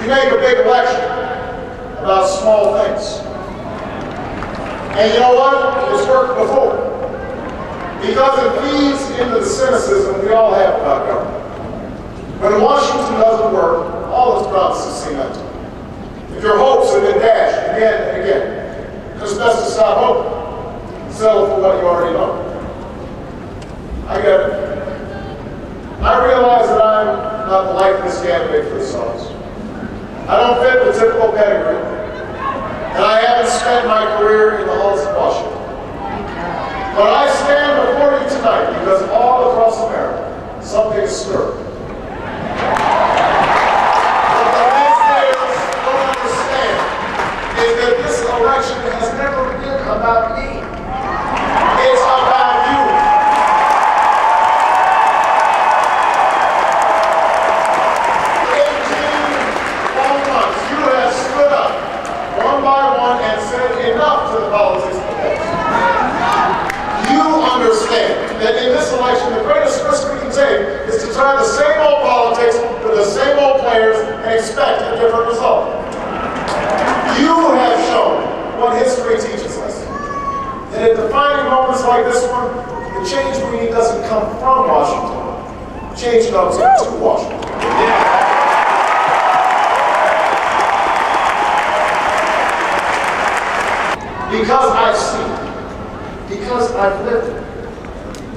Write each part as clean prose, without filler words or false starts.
You make a big election about small things. And you know what? It's worked before. Because it feeds into the cynicism we all have about government. When Washington doesn't work, all its promises seem empty. If your hopes have been dashed again and again, it's best to stop hoping. Settle for what you already know. I get it. I realize that I'm not the likeliest candidate for this office. I don't fit the typical pedigree, and I haven't spent my career in the halls of Washington. But I stand before you tonight because all across America, something is stirring. What the naysayers don't understand is that this election has never been about me. It's about you. 18 long months, you have stood up one by one and said enough to the politics of the past. You understand that in this election, the greatest risk we can take is to try the same old politics with the same old players and expect a different result. You have shown what history teaches us. And at defining moments like this one, the change we need doesn't come from Washington. Change comes to Washington. Because I've seen it. Because I've lived it.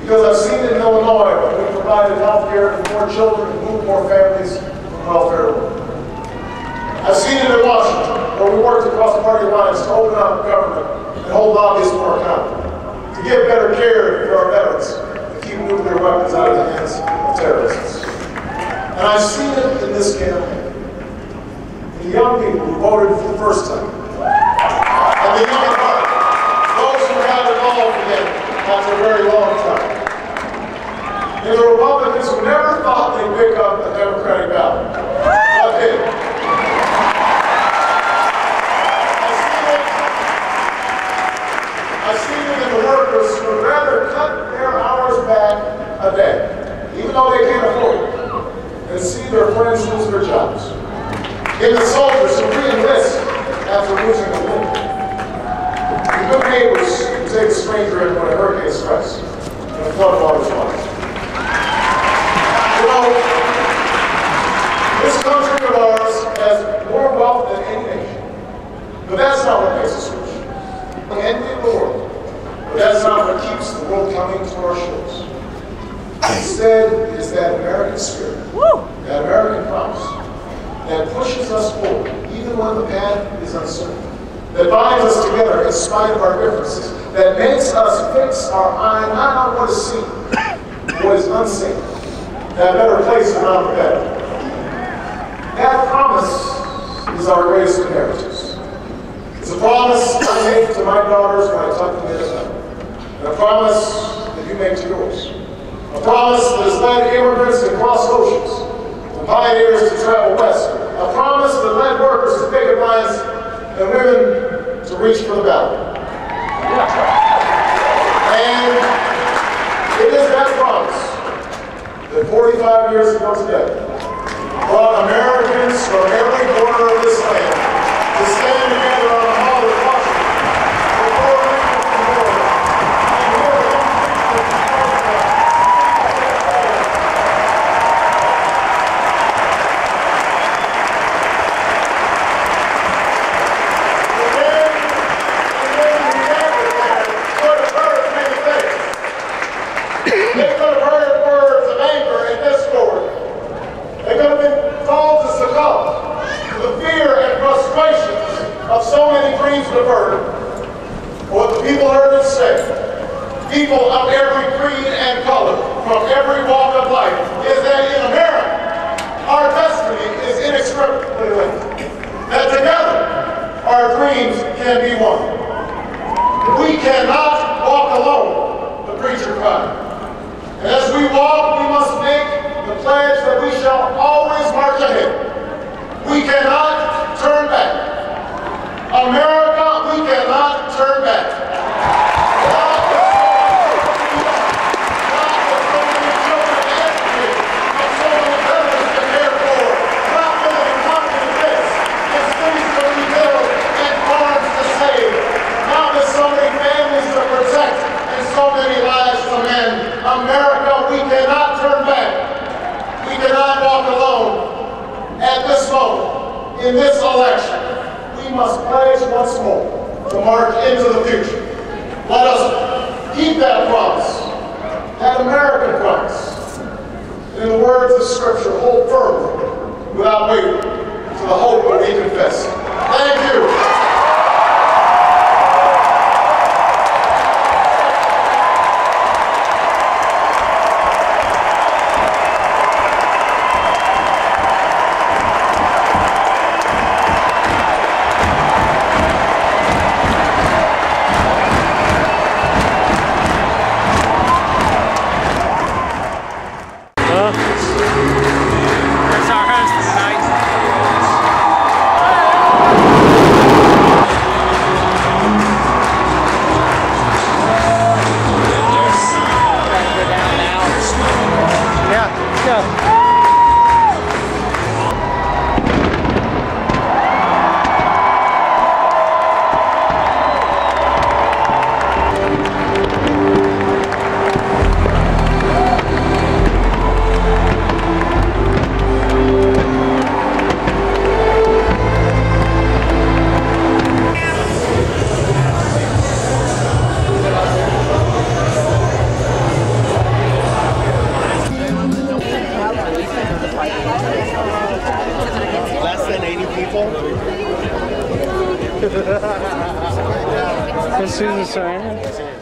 Because I've seen it in Illinois when we provided health care to more children and moved more families from welfare to work. I've seen it in Washington where we worked across party lines to open up government and hold lobbyists more accountable, to give better care for our veterans, and keep nuclear weapons out of the hands of terrorists. And I've seen it in this campaign. The young people who voted for the first time. And the young at heart. Those who got involved in it after a very long time. And the Republicans who never thought they'd pick up the Democratic ballot. But did. I've seen it in the workers who would rather cut their hours back a day, even though they can't afford it, than see their friends lose their jobs. In the soldiers who re-enlist after losing the war. The good neighbors who take a stranger in when a hurricane strikes and a flood waters rise. You know, this country of ours has more wealth than any nation. But that's not what makes us rich. We envy the world. But that's not what keeps the world coming to our shores. Instead, it is that American spirit, that American promise, that pushes us forward, even when the path is uncertain. That binds us together in spite of our differences, that makes us fix our eye not on what is seen, but what is unseen, that better place around the bed. That promise is our greatest inheritance. It's a promise I make to my daughters when I tuck them in at night, and a promise that you make to yours. A promise that has led immigrants to cross oceans, and pioneers to travel west. A promise that led workers to picket lines and women to reach for the ballot. And it is that promise that 45 years ago today brought Americans from every corner of this land to stand together on the Hall of Washington before Lincoln Memorial and hear the young people They could have heard words of anger and discord. They could have been told to succumb to the fear and frustrations of so many dreams deferred. But what the people heard instead, people of every creed and color, from every walk of life, is that in America, our destiny is inextricably linked. That together, our dreams can be one. We cannot walk alone, the preacher cried. And as we walk, we must make the pledge that we shall always march ahead. We cannot turn back. America, we cannot turn back. Not with so many children to educate, not so many veterans to care for, not with an economy to fix. in this election, we must pledge once more to march into the future. Let us keep that promise, that American promise. In the words of Scripture, hold firmly, without wavering, to the hope that we confess. Thank you. Susan Sarandon.